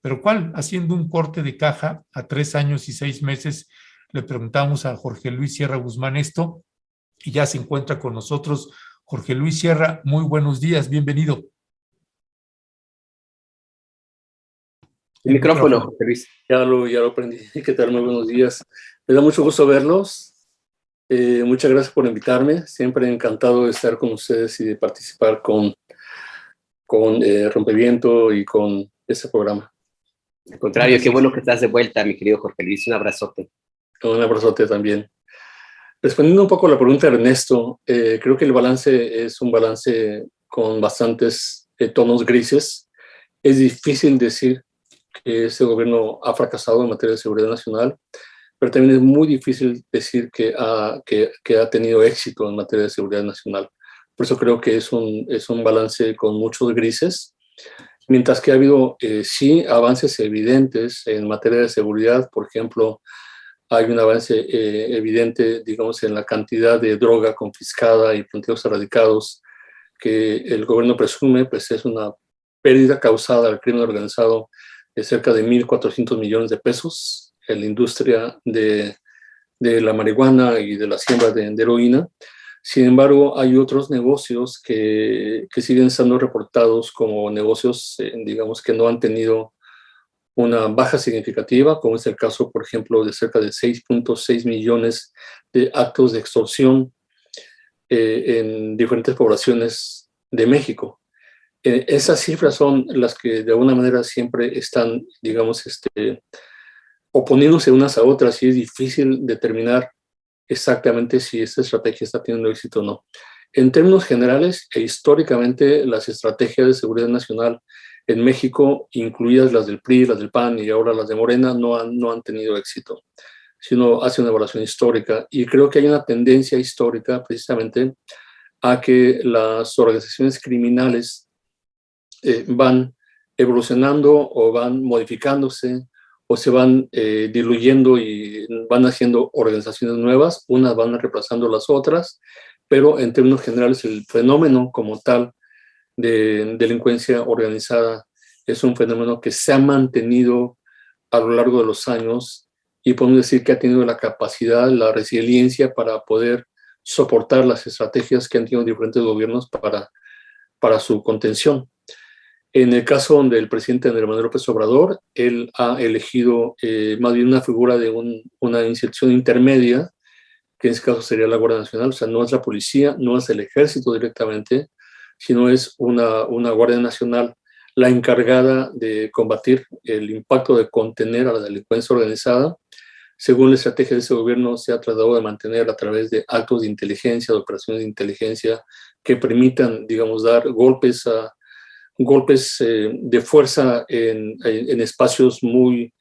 Pero ¿cuál? Haciendo un corte de caja a 3 años y 6 meses, le preguntamos a Jorge Luis Sierra Guzmán esto y ya se encuentra con nosotros. Jorge Luis Sierra, muy buenos días, bienvenido. El micrófono, José Luis. Ya lo aprendí. ¿Qué tal? Muy buenos días. Me da mucho gusto verlos. Muchas gracias por invitarme. Siempre encantado de estar con ustedes y de participar con Rompeviento y con este programa. Al contrario, gracias. Qué bueno que estás de vuelta, mi querido Jorge Luis. Un abrazote. Un abrazote también. Respondiendo un poco a la pregunta de Ernesto, creo que el balance es un balance con bastantes tonos grises. Es difícil decir que este gobierno ha fracasado en materia de seguridad nacional, pero también es muy difícil decir que ha tenido éxito en materia de seguridad nacional. Por eso creo que es un balance con muchos grises, mientras que ha habido, sí, avances evidentes en materia de seguridad. Por ejemplo, hay un avance evidente, digamos, en la cantidad de droga confiscada y planteos erradicados que el gobierno presume, pues es una pérdida causada al crimen organizado de cerca de 1.400 millones de pesos en la industria de la marihuana y de la siembra de heroína. Sin embargo, hay otros negocios que siguen siendo reportados como negocios, digamos, que no han tenido una baja significativa, como es el caso, por ejemplo, de cerca de 6.6 millones de actos de extorsión en diferentes poblaciones de México. Esas cifras son las que de alguna manera siempre están, digamos, oponiéndose unas a otras, y es difícil determinar exactamente si esta estrategia está teniendo éxito o no. En términos generales e históricamente, las estrategias de seguridad nacional en México, incluidas las del PRI, las del PAN y ahora las de Morena, no han tenido éxito, si uno hace una evaluación histórica. Y creo que hay una tendencia histórica precisamente a que las organizaciones criminales van evolucionando o van modificándose o se van diluyendo y van haciendo organizaciones nuevas, unas van reemplazando las otras, pero en términos generales el fenómeno como tal de delincuencia organizada es un fenómeno que se ha mantenido a lo largo de los años y podemos decir que ha tenido la capacidad, la resiliencia para poder soportar las estrategias que han tenido diferentes gobiernos para su contención. En el caso del presidente Andrés Manuel López Obrador, él ha elegido más bien una figura de una institución intermedia, que en este caso sería la Guardia Nacional. O sea, no es la policía, no es el ejército directamente, sino es una Guardia Nacional la encargada de combatir el impacto de contener a la delincuencia organizada. Según la estrategia de ese gobierno, se ha tratado de mantener a través de actos de inteligencia, de operaciones de inteligencia que permitan, digamos, dar golpes de fuerza en espacios muy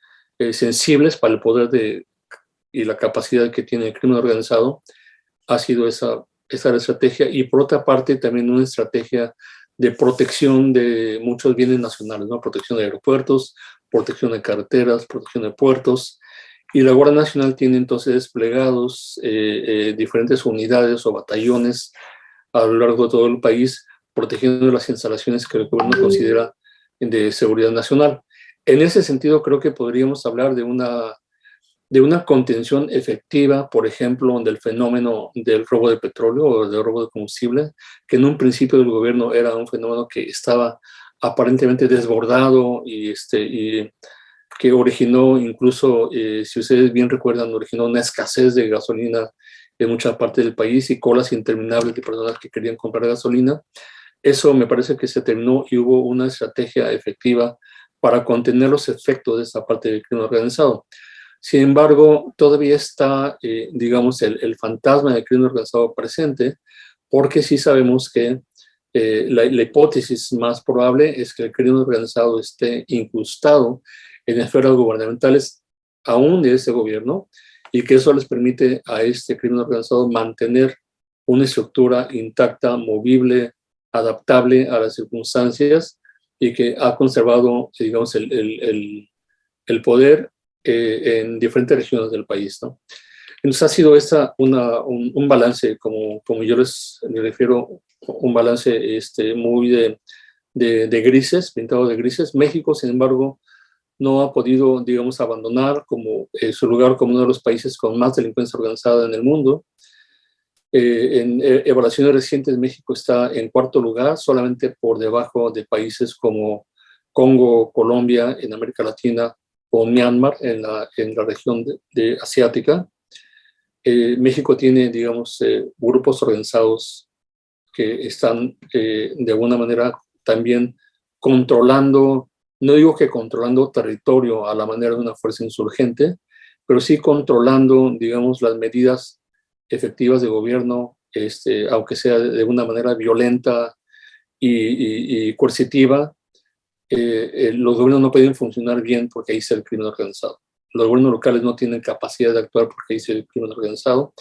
sensibles para el poder y la capacidad que tiene el crimen organizado. Ha sido esa la estrategia, y por otra parte también una estrategia de protección de muchos bienes nacionales, ¿no? Protección de aeropuertos, protección de carreteras, protección de puertos, y la Guardia Nacional tiene entonces desplegados diferentes unidades o batallones a lo largo de todo el país, protegiendo las instalaciones que el gobierno considera de seguridad nacional. En ese sentido, creo que podríamos hablar de una contención efectiva, por ejemplo, del fenómeno del robo de petróleo o del robo de combustible, que en un principio del gobierno era un fenómeno que estaba aparentemente desbordado y que originó incluso, si ustedes bien recuerdan, originó una escasez de gasolina en mucha parte del país y colas interminables de personas que querían comprar gasolina. Eso me parece que se terminó y hubo una estrategia efectiva para contener los efectos de esa parte del crimen organizado. Sin embargo, todavía está, digamos, el fantasma del crimen organizado presente, porque sí sabemos que la hipótesis más probable es que el crimen organizado esté incrustado en esferas gubernamentales aún de este gobierno, y que eso les permite a este crimen organizado mantener una estructura intacta, movible, adaptable a las circunstancias, y que ha conservado, digamos, el poder en diferentes regiones del país, ¿no? Entonces ha sido un balance, como yo les refiero, un balance muy de grises, pintado de grises. México, sin embargo, no ha podido, digamos, abandonar como, su lugar como uno de los países con más delincuencia organizada en el mundo. En evaluaciones recientes, México está en cuarto lugar, solamente por debajo de países como Congo, Colombia, en América Latina, o Myanmar, en la región asiática. México tiene, digamos, grupos organizados que están de alguna manera también controlando, no digo que controlando territorio a la manera de una fuerza insurgente, pero sí controlando, digamos, las medidas efectivas de gobierno, aunque sea de una manera violenta y coercitiva. Los gobiernos no pueden funcionar bien porque ahí está el crimen organizado. Los gobiernos locales no tienen capacidad de actuar porque ahí está el crimen organizado.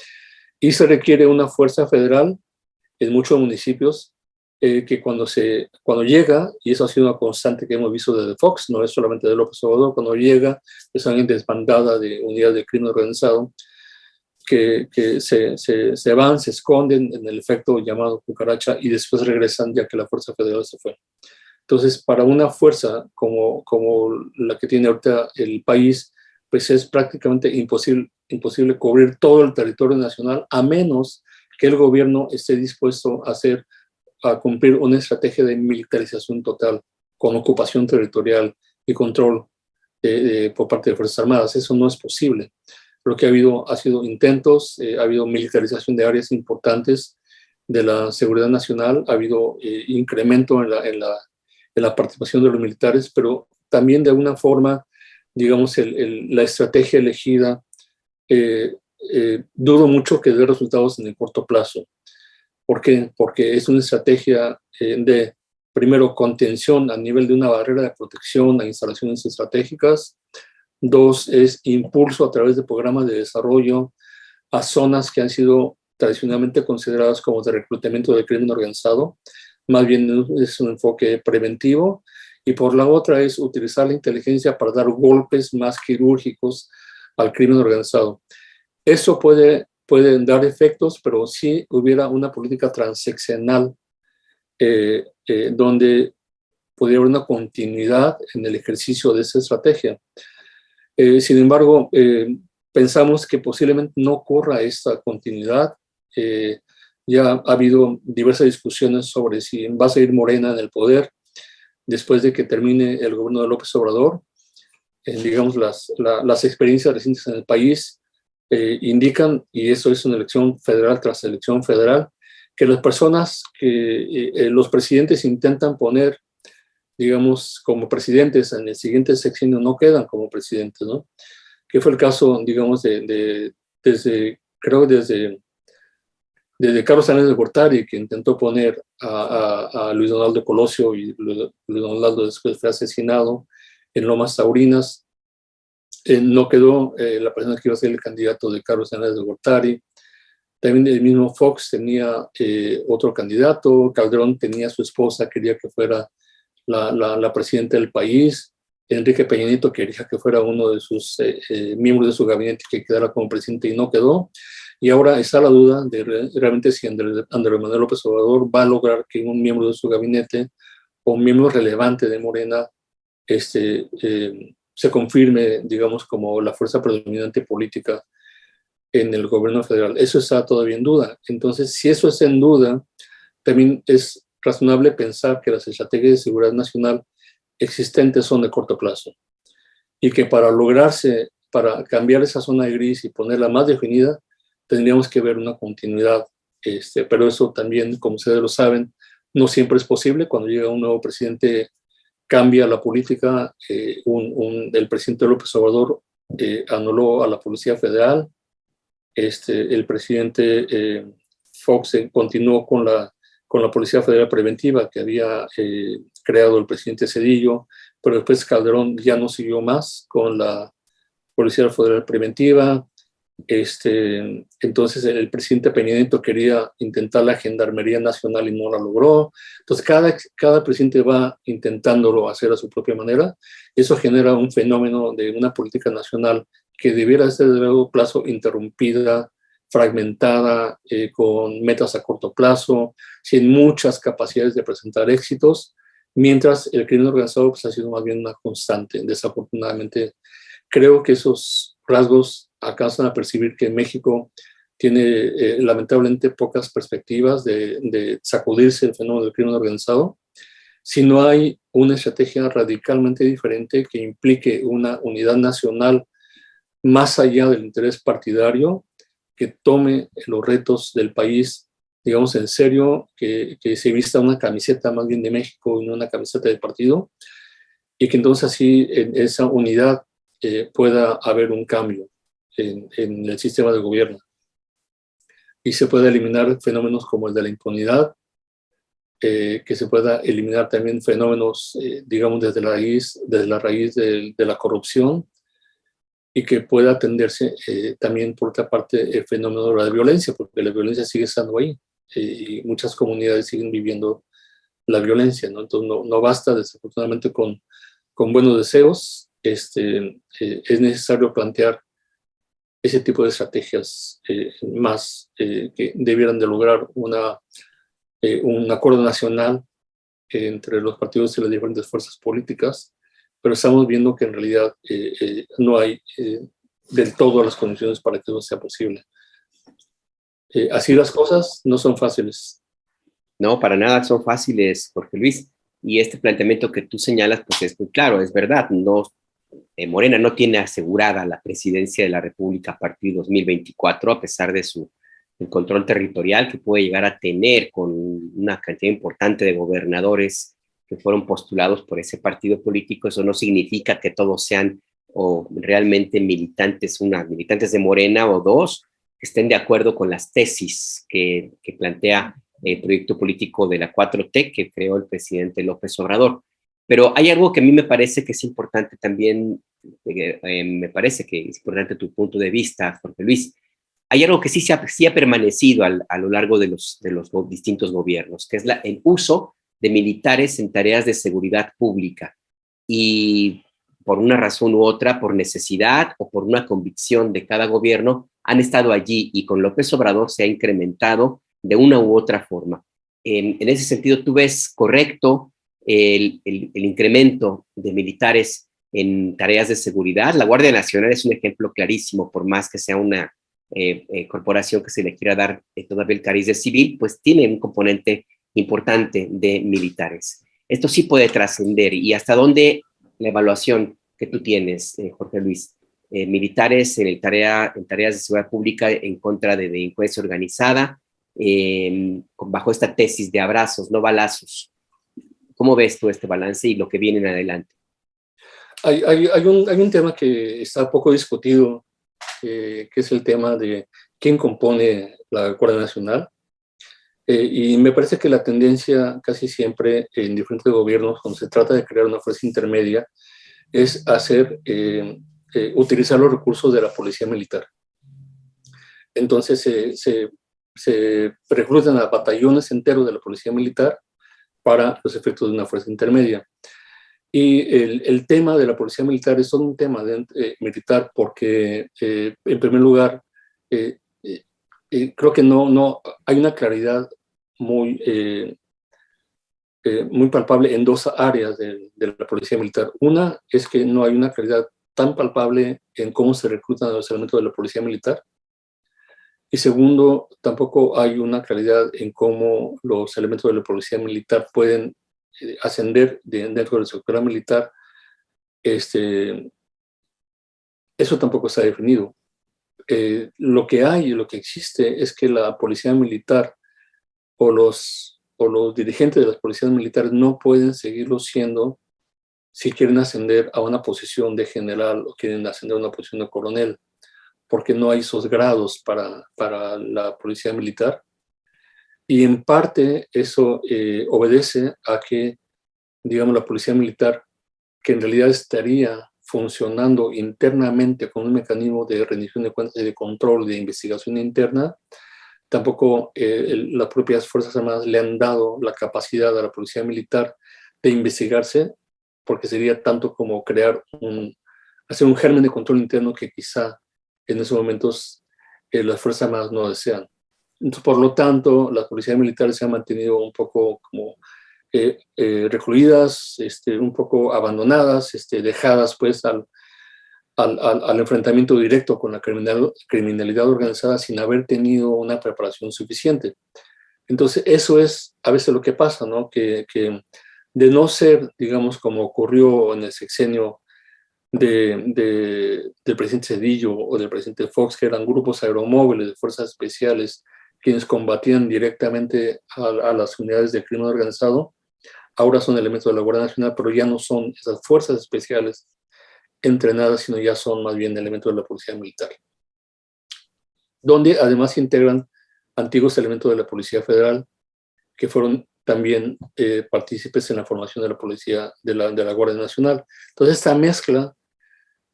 Y se requiere una fuerza federal en muchos municipios que cuando llega, y eso ha sido una constante que hemos visto desde Fox, no es solamente de López Obrador, cuando llega, es alguien desbandada de unidades de crimen organizado, que se van, se esconden en el efecto llamado cucaracha y después regresan ya que la fuerza federal se fue. Entonces, para una fuerza como la que tiene ahorita el país, pues es prácticamente imposible cubrir todo el territorio nacional, a menos que el gobierno esté dispuesto a cumplir una estrategia de militarización total, con ocupación territorial y control por parte de Fuerzas Armadas. Eso no es posible. Lo que ha sido intentos, ha habido militarización de áreas importantes de la seguridad nacional, ha habido incremento en la participación de los militares, pero también de alguna forma, digamos, la estrategia elegida, dudo mucho que dé resultados en el corto plazo. ¿Por qué? Porque es una estrategia de, primero, contención a nivel de una barrera de protección a instalaciones estratégicas. Dos, es impulso a través de programas de desarrollo a zonas que han sido tradicionalmente consideradas como de reclutamiento de crimen organizado. Más bien es un enfoque preventivo. Y por la otra es utilizar la inteligencia para dar golpes más quirúrgicos al crimen organizado. Eso puede dar efectos, pero si hubiera una política transeccional donde pudiera haber una continuidad en el ejercicio de esa estrategia. Sin embargo, pensamos que posiblemente no ocurra esta continuidad. Ya ha habido diversas discusiones sobre si va a seguir Morena en el poder después de que termine el gobierno de López Obrador. Digamos, las experiencias recientes en el país indican, y eso es una elección federal tras elección federal, que las personas que los presidentes intentan poner, digamos, como presidentes en el siguiente sexenio no quedan como presidentes, ¿no? Que fue el caso, digamos, desde Carlos Salinas de Gortari, que intentó poner a Luis Donaldo Colosio, y Luis Donaldo después fue asesinado en Lomas Taurinas. No quedó la persona que iba a ser el candidato de Carlos Salinas de Gortari. También el mismo Fox tenía otro candidato. Calderón tenía a su esposa, quería que fuera la presidenta del país. Enrique Peña Nieto quería que fuera uno de sus miembros de su gabinete que quedara como presidente y no quedó. Y ahora está la duda de realmente si Andrés Manuel López Obrador va a lograr que un miembro de su gabinete o un miembro relevante de Morena se confirme, digamos, como la fuerza predominante política en el gobierno federal. Eso está todavía en duda. Entonces, si eso está en duda, también es razonable pensar que las estrategias de seguridad nacional existentes son de corto plazo y que para cambiar esa zona de gris y ponerla más definida, tendríamos que ver una continuidad. Pero eso también, como ustedes lo saben, no siempre es posible. Cuando llega un nuevo presidente, cambia la política. El presidente López Obrador anuló a la Policía Federal. El presidente Fox continuó con la Policía Federal Preventiva que había creado el presidente Zedillo, pero después Calderón ya no siguió más con la Policía Federal Preventiva. Entonces el presidente Peña Nieto quería intentar la Gendarmería Nacional y no la logró. Entonces cada presidente va intentándolo hacer a su propia manera. Eso genera un fenómeno de una política nacional que debiera ser de largo plazo interrumpida, fragmentada, con metas a corto plazo, sin muchas capacidades de presentar éxitos, mientras el crimen organizado pues, ha sido más bien una constante. Desafortunadamente, creo que esos rasgos alcanzan a percibir que México tiene lamentablemente pocas perspectivas de sacudirse el fenómeno del crimen organizado si no hay una estrategia radicalmente diferente que implique una unidad nacional más allá del interés partidario, que tome los retos del país, digamos, en serio, que se vista una camiseta más bien de México y no una camiseta de partido, y que entonces así en esa unidad pueda haber un cambio en el sistema de gobierno y se pueda eliminar fenómenos como el de la impunidad, que se pueda eliminar también fenómenos, digamos, desde la raíz de la corrupción, y que pueda atenderse también, por otra parte, el fenómeno de la violencia, porque la violencia sigue estando ahí y muchas comunidades siguen viviendo la violencia, ¿no? Entonces no basta, desafortunadamente, con buenos deseos. Es necesario plantear ese tipo de estrategias más que debieran de lograr un acuerdo nacional entre los partidos y las diferentes fuerzas políticas, pero estamos viendo que en realidad no hay del todo las condiciones para que eso sea posible. Así las cosas no son fáciles. No, para nada son fáciles, Jorge Luis. Y este planteamiento que tú señalas, pues es muy claro, es verdad. No, Morena no tiene asegurada la presidencia de la República a partir de 2024, a pesar de el control territorial que puede llegar a tener con una cantidad importante de gobernadores que fueron postulados por ese partido político. Eso no significa que todos sean o realmente militantes, militantes de Morena, o dos, que estén de acuerdo con las tesis que plantea el proyecto político de la 4T que creó el presidente López Obrador. Pero hay algo que a mí me parece que es importante también, me parece que es importante tu punto de vista, Jorge Luis. Hay algo que sí ha permanecido a lo largo de los distintos gobiernos, que es el uso de militares en tareas de seguridad pública. Y por una razón u otra, por necesidad o por una convicción de cada gobierno, han estado allí, y con López Obrador se ha incrementado de una u otra forma. En ese sentido, ¿tú ves correcto el incremento de militares en tareas de seguridad? La Guardia Nacional es un ejemplo clarísimo, por más que sea una corporación que se le quiera dar todavía el cariz de civil, pues tiene un componente importante de militares. Esto sí puede trascender. ¿Y hasta dónde la evaluación que tú tienes, Jorge Luis? Militares en tareas de seguridad pública en contra de delincuencia organizada, bajo esta tesis de abrazos, no balazos. ¿Cómo ves tú este balance y lo que viene en adelante? Hay un tema que está poco discutido, que es el tema de quién compone la Guardia Nacional. Y me parece que la tendencia casi siempre en diferentes gobiernos, cuando se trata de crear una fuerza intermedia, es utilizar los recursos de la policía militar. Entonces se reclutan a batallones enteros de la policía militar para los efectos de una fuerza intermedia. Y el tema de la policía militar es todo un tema militar porque, en primer lugar, creo que no hay una claridad muy palpable en dos áreas de la policía militar. Una es que no hay una claridad tan palpable en cómo se reclutan los elementos de la policía militar. Y segundo, tampoco hay una claridad en cómo los elementos de la policía militar pueden ascender dentro del sector militar. Eso tampoco está definido. Lo que hay y lo que existe es que la policía militar o los dirigentes de las policías militares no pueden seguirlo siendo si quieren ascender a una posición de general o quieren ascender a una posición de coronel, porque no hay esos grados para la policía militar. Y en parte eso obedece a que, digamos, la policía militar, que en realidad estaría funcionando internamente con un mecanismo de rendición de cuentas y de control, de investigación interna, tampoco las propias Fuerzas Armadas le han dado la capacidad a la policía militar de investigarse, porque sería tanto como hacer un germen de control interno que quizá en esos momentos las Fuerzas Armadas no desean. Entonces, por lo tanto, las policías militares se han mantenido un poco como recluidas, un poco abandonadas, dejadas pues al enfrentamiento directo con la criminalidad organizada sin haber tenido una preparación suficiente. Entonces, eso es a veces lo que pasa, ¿no? Que de no ser, digamos, como ocurrió en el sexenio del presidente Zedillo o del presidente Fox, que eran grupos aeromóviles de fuerzas especiales quienes combatían directamente a las unidades de crimen organizado, ahora son elementos de la Guardia Nacional, pero ya no son esas fuerzas especiales entrenadas, sino ya son más bien elementos de la Policía Militar, donde además se integran antiguos elementos de la Policía Federal que fueron también partícipes en la formación de la Policía, de la Guardia Nacional. Entonces, esta mezcla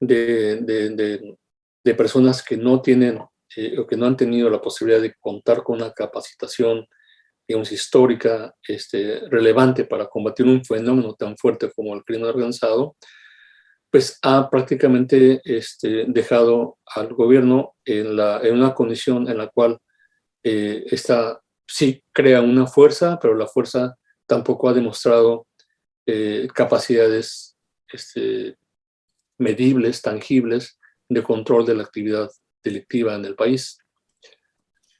de personas que no tienen o que no han tenido la posibilidad de contar con una capacitación, digamos, histórica, relevante para combatir un fenómeno tan fuerte como el crimen organizado, pues ha prácticamente dejado al gobierno en una condición en la cual sí crea una fuerza, pero la fuerza tampoco ha demostrado capacidades medibles, tangibles, de control de la actividad delictiva en el país.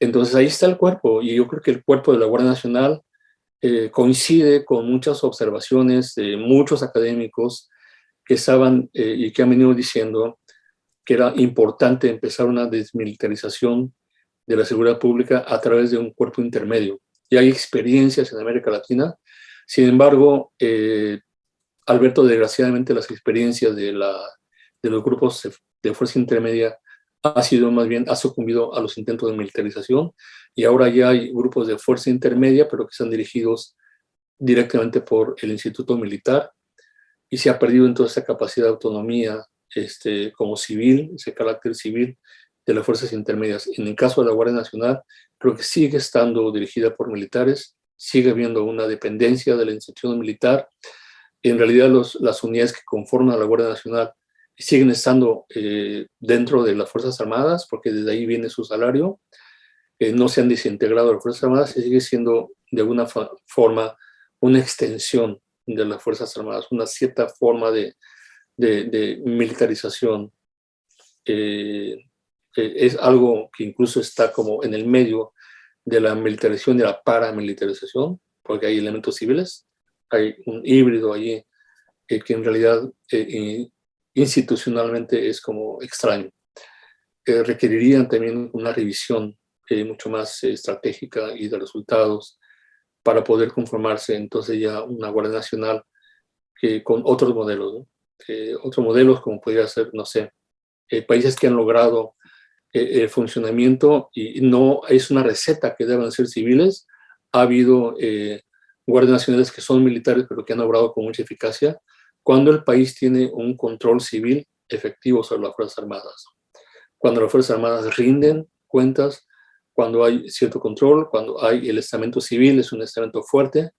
Entonces ahí está el cuerpo, y yo creo que el cuerpo de la Guardia Nacional coincide con muchas observaciones de muchos académicos que estaban y que han venido diciendo que era importante empezar una desmilitarización de la seguridad pública a través de un cuerpo intermedio. Y hay experiencias en América Latina. Sin embargo, Alberto, desgraciadamente las experiencias de los grupos de fuerza intermedia ha sucumbido a los intentos de militarización, y ahora ya hay grupos de fuerza intermedia, pero que están dirigidos directamente por el Instituto Militar, y se ha perdido entonces esa capacidad de autonomía como civil, ese carácter civil de las fuerzas intermedias. En el caso de la Guardia Nacional, creo que sigue estando dirigida por militares, sigue habiendo una dependencia de la institución militar. En realidad, las unidades que conforman a la Guardia Nacional siguen estando dentro de las Fuerzas Armadas, porque desde ahí viene su salario. No se han desintegrado de las Fuerzas Armadas, y sigue siendo de alguna forma una extensión de las Fuerzas Armadas, una cierta forma de militarización. Es algo que incluso está como en el medio de la militarización y la paramilitarización, porque hay elementos civiles, hay un híbrido allí que en realidad institucionalmente es como extraño. Requerirían también una revisión mucho más estratégica y de resultados para poder conformarse entonces ya una Guardia Nacional con otros modelos, ¿no? Otros modelos como podría ser, no sé, países que han logrado el funcionamiento, y no es una receta que deban ser civiles. Ha habido guardias nacionales que son militares, pero que han obrado con mucha eficacia cuando el país tiene un control civil efectivo sobre las Fuerzas Armadas. Cuando las Fuerzas Armadas rinden cuentas, cuando hay cierto control, cuando hay el estamento civil, es un estamento fuerte.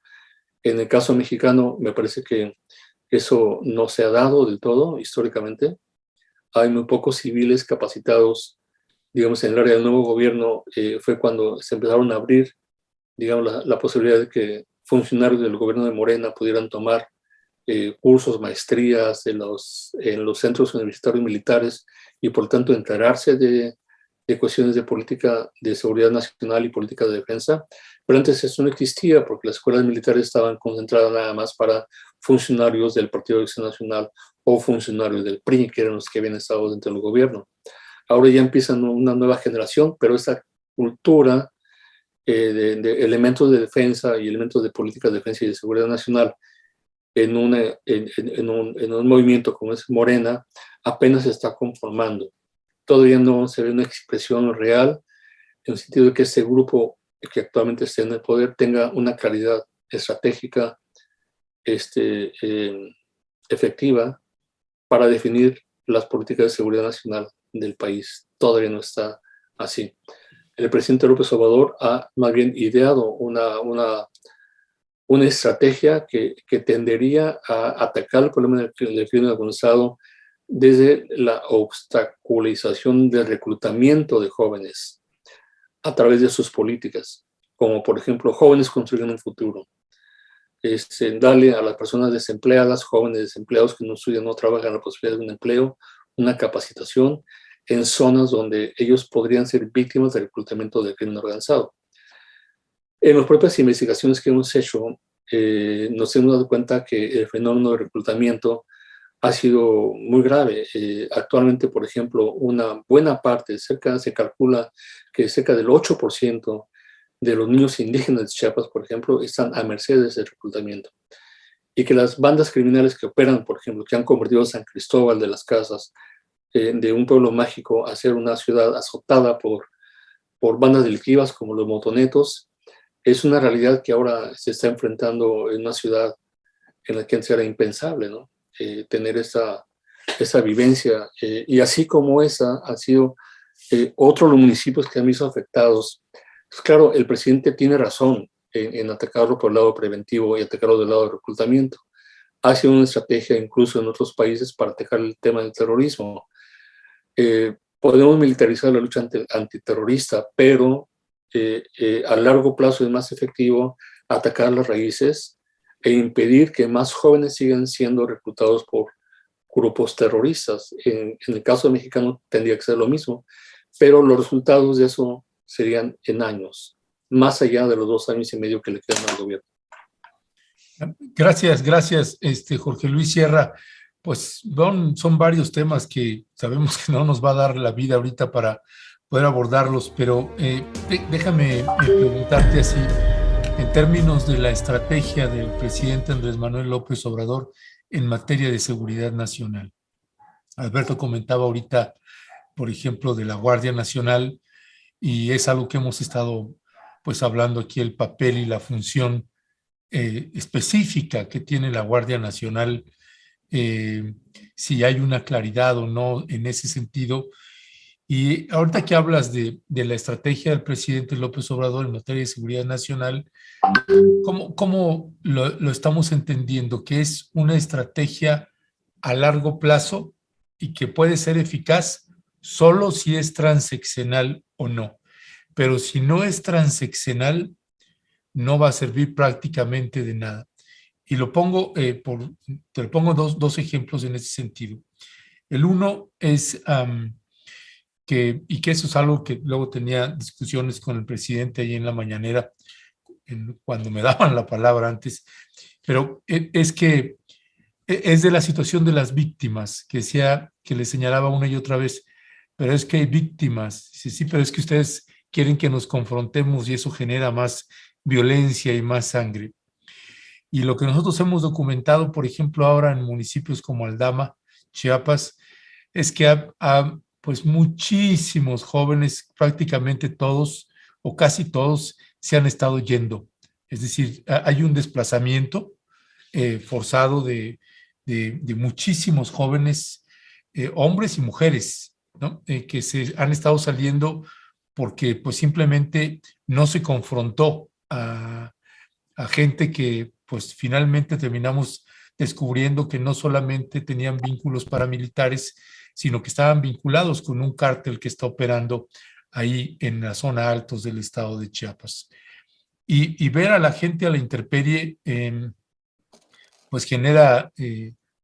En el caso mexicano, me parece que eso no se ha dado del todo históricamente. Hay muy pocos civiles capacitados, digamos, en el área del nuevo gobierno. Fue cuando se empezaron a abrir, digamos, la posibilidad de que funcionarios del gobierno de Morena pudieran tomar cursos, maestrías en los centros universitarios militares, y por tanto enterarse de cuestiones de política de seguridad nacional y política de defensa. Pero antes eso no existía, porque las escuelas militares estaban concentradas nada más para funcionarios del Partido de Acción Nacional o funcionarios del PRI, que eran los que habían estado dentro del gobierno. Ahora ya empiezan una nueva generación, pero esta cultura de elementos de defensa y elementos de política de defensa y de seguridad nacional en un movimiento como es Morena, apenas se está conformando. Todavía no se ve una expresión real, en el sentido de que este grupo que actualmente está en el poder tenga una claridad estratégica efectiva para definir las políticas de seguridad nacional del país. Todavía no está así. El presidente López Obrador ha más bien ideado una estrategia que tendería a atacar el problema del crimen organizado desde la obstaculización del reclutamiento de jóvenes a través de sus políticas, como por ejemplo Jóvenes Construyen un Futuro, darle a las personas desempleadas, jóvenes desempleados que no estudian, no trabajan, la posibilidad de un empleo, una capacitación en zonas donde ellos podrían ser víctimas del reclutamiento del crimen organizado. En las propias investigaciones que hemos hecho, nos hemos dado cuenta que el fenómeno de reclutamiento ha sido muy grave. Actualmente, por ejemplo, una buena parte, se calcula que cerca del 8% de los niños indígenas de Chiapas, por ejemplo, están a mercedes del reclutamiento. Y que las bandas criminales que operan, por ejemplo, que han convertido a San Cristóbal de las Casas, de un pueblo mágico, a ser una ciudad azotada por bandas delictivas como los motonetos, es una realidad que ahora se está enfrentando en una ciudad en la que antes era impensable, ¿no? Tener esa vivencia. Y así como esa, han sido otros los municipios que han visto afectados. Pues claro, el presidente tiene razón en atacarlo por el lado preventivo y atacarlo del lado del reclutamiento. Ha sido una estrategia incluso en otros países para atacar el tema del terrorismo. Podemos militarizar la lucha antiterrorista, pero a largo plazo es más efectivo atacar las raíces e impedir que más jóvenes sigan siendo reclutados por grupos terroristas. En el caso mexicano tendría que ser lo mismo, pero los resultados de eso serían en años, más allá de los 2 años y medio que le quedan al gobierno. Gracias, Jorge Luis Sierra. Pues son varios temas que sabemos que no nos va a dar la vida ahorita para poder abordarlos, pero déjame preguntarte así, en términos de la estrategia del presidente Andrés Manuel López Obrador en materia de seguridad nacional. Alberto comentaba ahorita, por ejemplo, de la Guardia Nacional, y es algo que hemos estado pues hablando aquí, el papel y la función específica que tiene la Guardia Nacional, si hay una claridad o no en ese sentido. Y ahorita que hablas de la estrategia del presidente López Obrador en materia de seguridad nacional, ¿cómo lo estamos entendiendo? ¿Que es una estrategia a largo plazo y que puede ser eficaz solo si es transeccional o no? Pero si no es transeccional, no va a servir prácticamente de nada. Y te lo pongo dos ejemplos en ese sentido. El uno es que eso es algo que luego tenía discusiones con el presidente ahí en la mañanera, cuando me daban la palabra antes, pero es que es de la situación de las víctimas, que le señalaba una y otra vez, pero es que hay víctimas. Sí, pero es que ustedes quieren que nos confrontemos y eso genera más violencia y más sangre. Y lo que nosotros hemos documentado, por ejemplo, ahora en municipios como Aldama, Chiapas, es que pues muchísimos jóvenes, prácticamente todos o casi todos, se han estado yendo. Es decir, hay un desplazamiento forzado de muchísimos jóvenes, hombres y mujeres, ¿no? Que se han estado saliendo porque pues simplemente no se confrontó a gente que pues finalmente terminamos descubriendo que no solamente tenían vínculos paramilitares, sino que estaban vinculados con un cártel que está operando ahí en la zona altos del estado de Chiapas. Y ver a la gente a la intemperie, pues genera,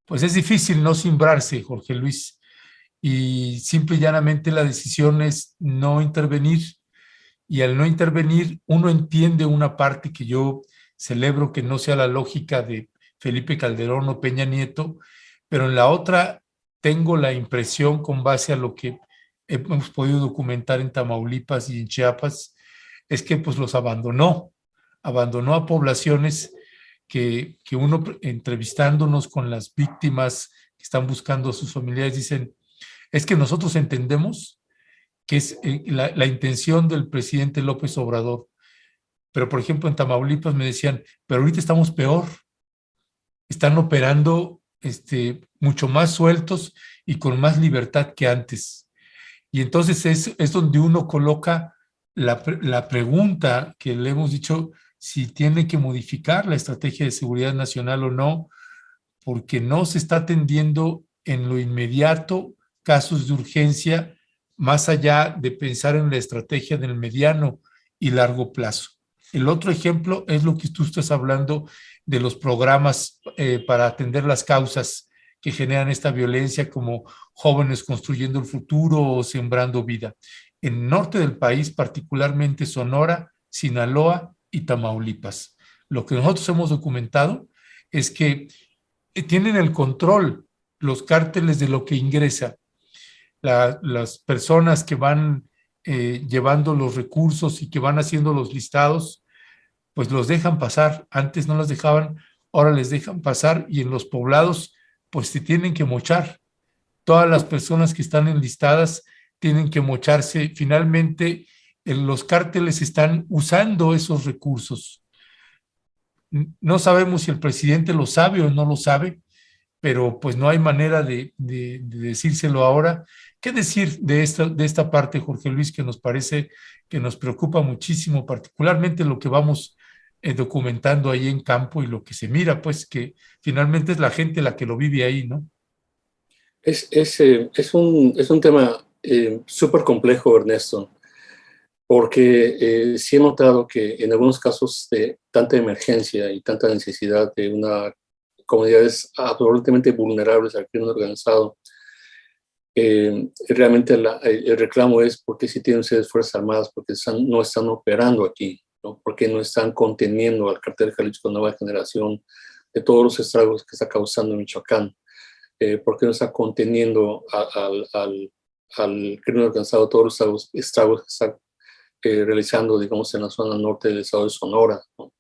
pues es difícil no cimbrarse, Jorge Luis, y simple y llanamente la decisión es no intervenir, y al no intervenir uno entiende una parte que yo celebro que no sea la lógica de Felipe Calderón o Peña Nieto, pero en la otra tengo la impresión, con base a lo que hemos podido documentar en Tamaulipas y en Chiapas, es que pues los abandonó a poblaciones que uno, entrevistándonos con las víctimas que están buscando a sus familiares, dicen, es que nosotros entendemos que es la intención del presidente López Obrador, pero por ejemplo en Tamaulipas me decían, pero ahorita estamos peor, están operando mucho más sueltos y con más libertad que antes. Y entonces es donde uno coloca la pregunta que le hemos dicho, si tiene que modificar la estrategia de seguridad nacional o no, porque no se está atendiendo en lo inmediato casos de urgencia, más allá de pensar en la estrategia del mediano y largo plazo. El otro ejemplo es lo que tú estás hablando de los programas para atender las causas que generan esta violencia, como Jóvenes Construyendo el Futuro o Sembrando Vida. En el norte del país, particularmente Sonora, Sinaloa y Tamaulipas. Lo que nosotros hemos documentado es que tienen el control los cárteles de lo que ingresa. Las personas que van llevando los recursos y que van haciendo los listados, pues los dejan pasar. Antes no los dejaban, ahora les dejan pasar, y en los poblados pues se tienen que mochar. Todas las personas que están enlistadas tienen que mocharse. Finalmente, los cárteles están usando esos recursos. No sabemos si el presidente lo sabe o no lo sabe, pero pues no hay manera de decírselo ahora. ¿Qué decir de esta parte, Jorge Luis, que nos parece que nos preocupa muchísimo, particularmente lo que vamos documentando ahí en campo y lo que se mira, pues que finalmente es la gente la que lo vive ahí, ¿no? Es un tema súper complejo, Ernesto, porque sí he notado que en algunos casos de tanta emergencia y tanta necesidad de una comunidades absolutamente vulnerables al crimen organizado, realmente el reclamo es porque si tienen ustedes Fuerzas Armadas, porque no están operando aquí, ¿no? Porque no están conteniendo al Cártel Jalisco Nueva Generación de todos los estragos que está causando en Michoacán, porque no está conteniendo al crimen organizado todos los estragos que está realizando, digamos, en la zona norte del estado de Sonora, ¿no?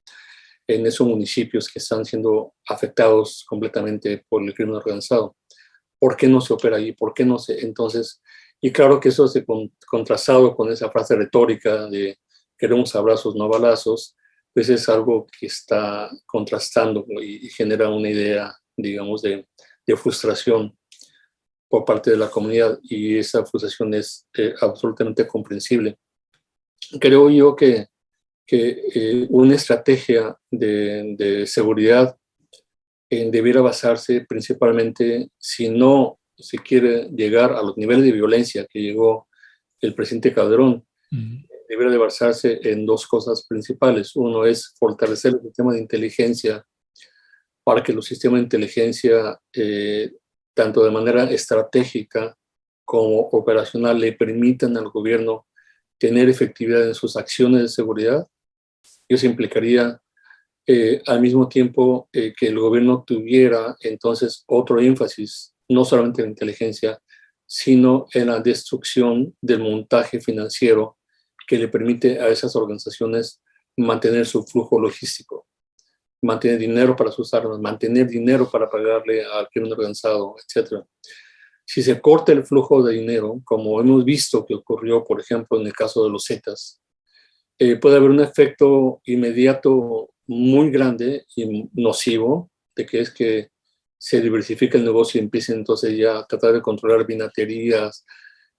En esos municipios que están siendo afectados completamente por el crimen organizado. ¿Por qué no se opera allí? ¿Por qué no se...? Entonces, y claro que eso se contrastado con esa frase retórica de queremos abrazos, no balazos, pues es algo que está contrastando y genera una idea, digamos, de frustración por parte de la comunidad, y esa frustración es absolutamente comprensible. Creo yo que una estrategia de seguridad debiera basarse principalmente, si no se quiere llegar a los niveles de violencia que llegó el presidente Calderón, debiera de basarse en dos cosas principales. Uno es fortalecer el sistema de inteligencia para que los sistemas de inteligencia, tanto de manera estratégica como operacional, le permitan al gobierno tener efectividad en sus acciones de seguridad. Eso implicaría al mismo tiempo que el gobierno tuviera entonces otro énfasis, no solamente en la inteligencia, sino en la destrucción del montaje financiero que le permite a esas organizaciones mantener su flujo logístico, mantener dinero para sus armas, mantener dinero para pagarle al crimen organizado, etc. Si se corta el flujo de dinero, como hemos visto que ocurrió, por ejemplo, en el caso de los Zetas, puede haber un efecto inmediato muy grande y nocivo, de que es que se diversifica el negocio y empiecen entonces ya a tratar de controlar vinaterías,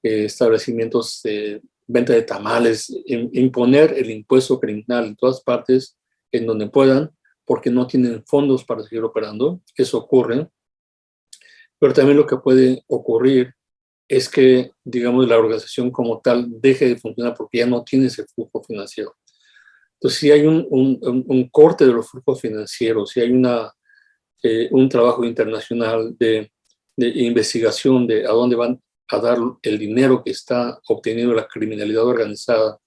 establecimientos de venta de tamales, imponer el impuesto criminal en todas partes en donde puedan, porque no tienen fondos para seguir operando. Eso ocurre. Pero también lo que puede ocurrir es que, digamos, la organización como tal deje de funcionar porque ya no tiene ese flujo financiero. Entonces, si hay un corte de los flujos financieros, si hay un trabajo internacional de investigación de a dónde van a dar el dinero que está obteniendo la criminalidad organizada,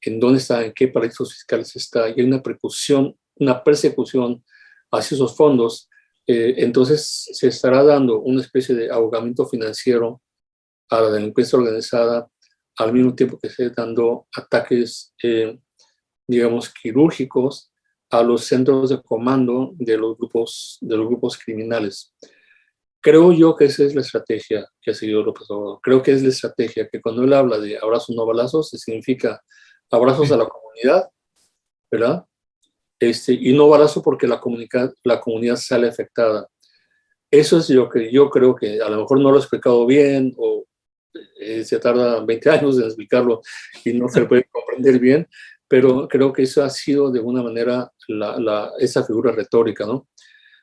en dónde está, en qué paraísos fiscales está, y hay una persecución hacia esos fondos, entonces se estará dando una especie de ahogamiento financiero a la delincuencia organizada, al mismo tiempo que se están dando ataques, digamos, quirúrgicos a los centros de comando de los grupos criminales. Creo yo que esa es la estrategia que ha seguido López Obrador. Creo que es la estrategia que cuando él habla de abrazos no balazos, significa abrazos a la comunidad, ¿verdad? Y no balazo porque la comunidad sale afectada. Eso es lo que yo creo que a lo mejor no lo he explicado bien, o se tarda 20 años en explicarlo y no se puede comprender bien, pero creo que eso ha sido de alguna manera esa figura retórica, ¿no?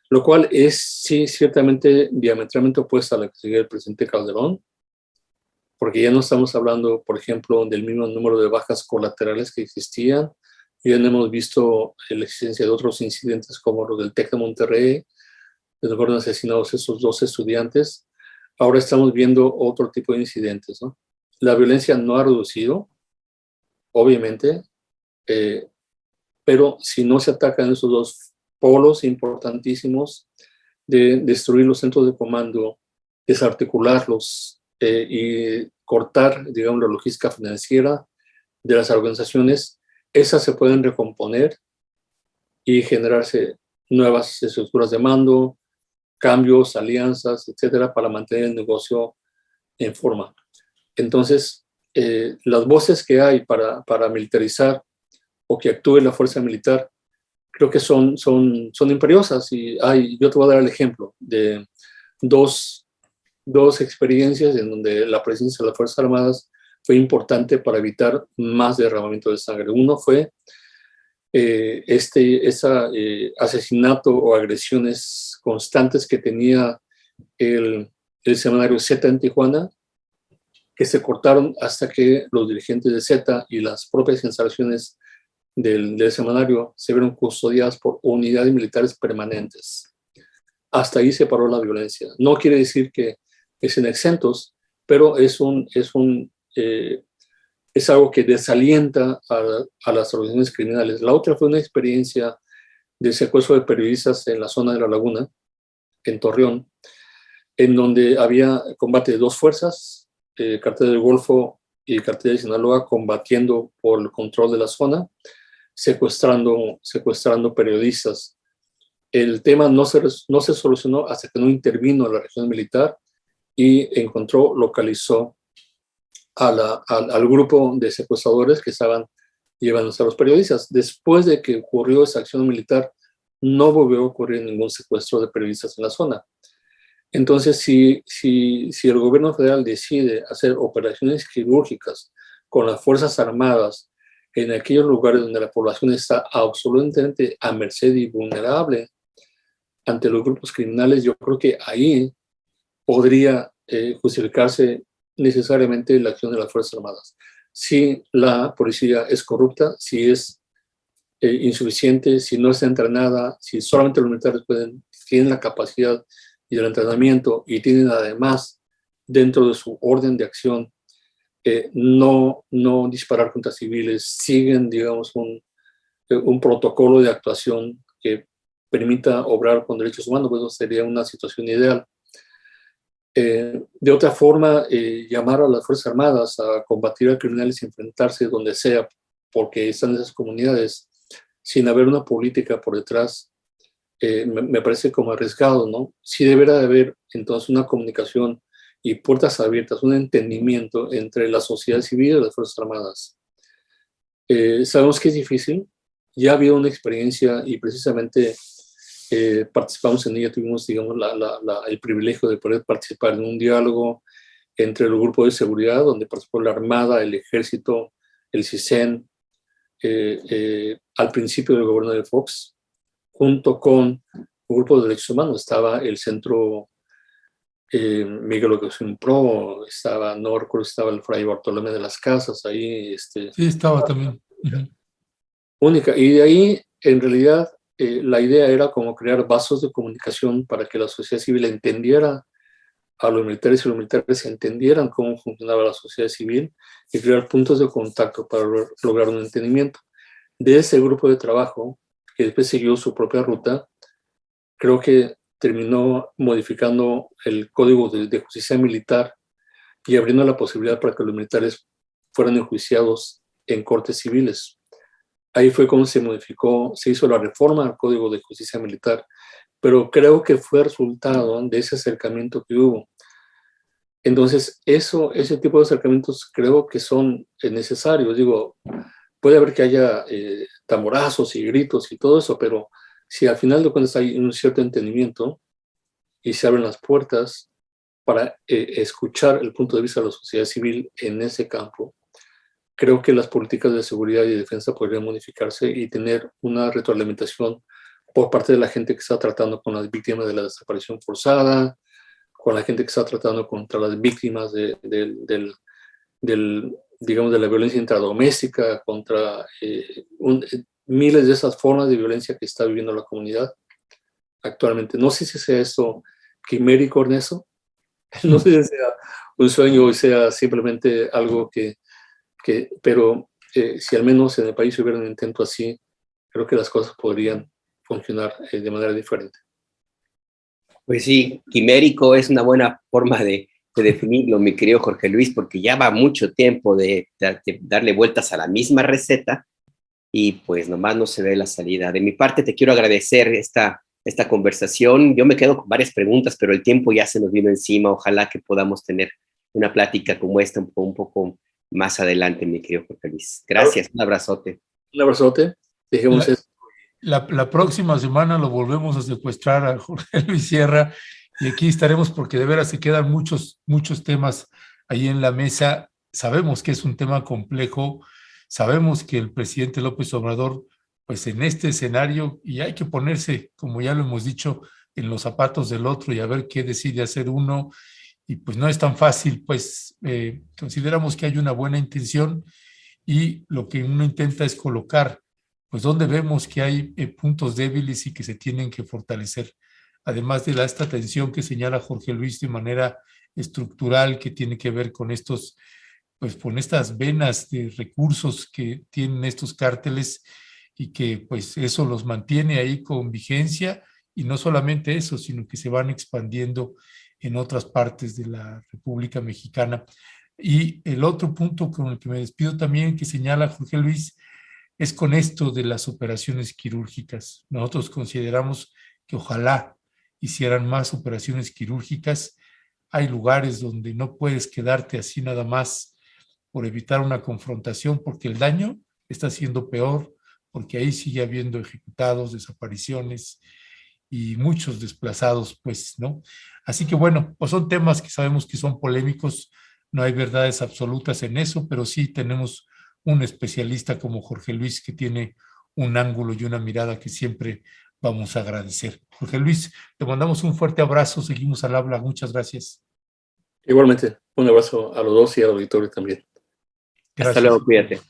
Lo cual es, sí, ciertamente diametralmente opuesta a la que sigue el presidente Calderón, porque ya no estamos hablando, por ejemplo, del mismo número de bajas colaterales que existían, y ya hemos visto la existencia de otros incidentes como los del TEC de Monterrey, donde fueron asesinados esos 2 estudiantes. Ahora estamos viendo otro tipo de incidentes, ¿no? La violencia no ha reducido, obviamente, pero si no se atacan esos 2 polos importantísimos de destruir los centros de comando, desarticularlos y cortar, digamos, la logística financiera de las organizaciones, esas se pueden recomponer y generarse nuevas estructuras de mando, cambios, alianzas, etcétera, para mantener el negocio en forma. Entonces, las voces que hay para militarizar o que actúe la fuerza militar, creo que son imperiosas. Y yo te voy a dar el ejemplo de dos experiencias en donde la presencia de las Fuerzas Armadas fue importante para evitar más derramamiento de sangre. Uno fue asesinato o agresiones constantes que tenía el semanario Z en Tijuana, que se cortaron hasta que los dirigentes de Z y las propias instalaciones del semanario se vieron custodiadas por unidades militares permanentes. Hasta ahí se paró la violencia. No quiere decir que estén exentos, pero es algo que desalienta a las organizaciones criminales. La otra fue una experiencia de secuestro de periodistas en la zona de La Laguna, en Torreón, en donde había combate de 2 fuerzas, Cartel del Golfo y Cartel de Sinaloa, combatiendo por el control de la zona, secuestrando periodistas. El tema no se solucionó hasta que no intervino la región militar y localizó al grupo de secuestradores que estaban llevándose a los periodistas. Después de que ocurrió esa acción militar, no volvió a ocurrir ningún secuestro de periodistas en la zona. Entonces, si el gobierno federal decide hacer operaciones quirúrgicas con las Fuerzas Armadas en aquellos lugares donde la población está absolutamente a merced y vulnerable ante los grupos criminales, yo creo que ahí podría justificarse necesariamente la acción de las Fuerzas Armadas. Si la policía es corrupta, si es insuficiente, si no está entrenada, si solamente los militares tienen la capacidad y el entrenamiento y tienen además dentro de su orden de acción no disparar contra civiles, siguen, digamos, un protocolo de actuación que permita obrar con derechos humanos, pues eso sería una situación ideal. De otra forma, llamar a las Fuerzas Armadas a combatir a criminales y enfrentarse donde sea, porque están en esas comunidades, sin haber una política por detrás, me parece como arriesgado, ¿no? Sí deberá de haber entonces una comunicación y puertas abiertas, un entendimiento entre la sociedad civil y las Fuerzas Armadas. Sabemos que es difícil, ya ha habido una experiencia y precisamente participamos en ella, tuvimos, digamos, el privilegio de poder participar en un diálogo entre el grupo de seguridad, donde participó la Armada, el Ejército, el CISEN, al principio del gobierno de Fox, junto con un grupo de derechos humanos. Estaba el Centro Miguel Educación Pro, estaba el Fray Bartolomé de las Casas, ahí. Sí, estaba también. Única. Y de ahí, en realidad, la idea era como crear vasos de comunicación para que la sociedad civil entendiera a los militares y los militares entendieran cómo funcionaba la sociedad civil y crear puntos de contacto para lograr un entendimiento. De ese grupo de trabajo, que después siguió su propia ruta, creo que terminó modificando el Código de Justicia Militar y abriendo la posibilidad para que los militares fueran enjuiciados en cortes civiles. Ahí fue como se hizo la reforma al Código de Justicia Militar, pero creo que fue resultado de ese acercamiento que hubo. Entonces, ese tipo de acercamientos creo que son necesarios. Digo, puede haber que haya tamborazos y gritos y todo eso, pero si al final de cuentas hay un cierto entendimiento y se abren las puertas para escuchar el punto de vista de la sociedad civil en ese campo, creo que las políticas de seguridad y defensa podrían modificarse y tener una retroalimentación por parte de la gente que está tratando con las víctimas de la desaparición forzada, con la gente que está tratando contra las víctimas digamos, de la violencia intradoméstica, contra miles de esas formas de violencia que está viviendo la comunidad actualmente. No sé si sea esto quimérico, Ernesto, no sé si sea un sueño o sea simplemente algo pero si al menos en el país hubiera un intento así, creo que las cosas podrían funcionar de manera diferente. Pues sí, quimérico es una buena forma de definirlo, mi querido Jorge Luis, porque ya va mucho tiempo de darle vueltas a la misma receta y pues nomás no se ve la salida. De mi parte te quiero agradecer esta conversación. Yo me quedo con varias preguntas, pero el tiempo ya se nos vino encima. Ojalá que podamos tener una plática como esta un poco más adelante, mi querido Jorge Luis. Gracias, un abrazote. Un abrazote. Dejemos esto. La próxima semana lo volvemos a secuestrar a Jorge Luis Sierra y aquí estaremos porque de veras se quedan muchos temas ahí en la mesa. Sabemos que es un tema complejo, sabemos que el presidente López Obrador, pues en este escenario, y hay que ponerse, como ya lo hemos dicho, en los zapatos del otro y a ver qué decide hacer uno, y pues no es tan fácil, pues consideramos que hay una buena intención y lo que uno intenta es colocar pues donde vemos que hay puntos débiles y que se tienen que fortalecer. Además de esta tensión que señala Jorge Luis de manera estructural que tiene que ver con pues con estas venas de recursos que tienen estos cárteles y que pues eso los mantiene ahí con vigencia y no solamente eso, sino que se van expandiendo en otras partes de la República Mexicana. Y el otro punto con el que me despido también que señala Jorge Luis es con esto de las operaciones quirúrgicas. Nosotros consideramos que ojalá hicieran más operaciones quirúrgicas. Hay lugares donde no puedes quedarte así nada más por evitar una confrontación, porque el daño está siendo peor, porque ahí sigue habiendo ejecutados, desapariciones y muchos desplazados, pues, ¿no? Así que bueno, pues son temas que sabemos que son polémicos, no hay verdades absolutas en eso, pero sí tenemos un especialista como Jorge Luis que tiene un ángulo y una mirada que siempre vamos a agradecer. Jorge Luis, te mandamos un fuerte abrazo, seguimos al habla, muchas gracias. Igualmente, un abrazo a los dos y al auditorio también. Gracias. Hasta luego, cuídate.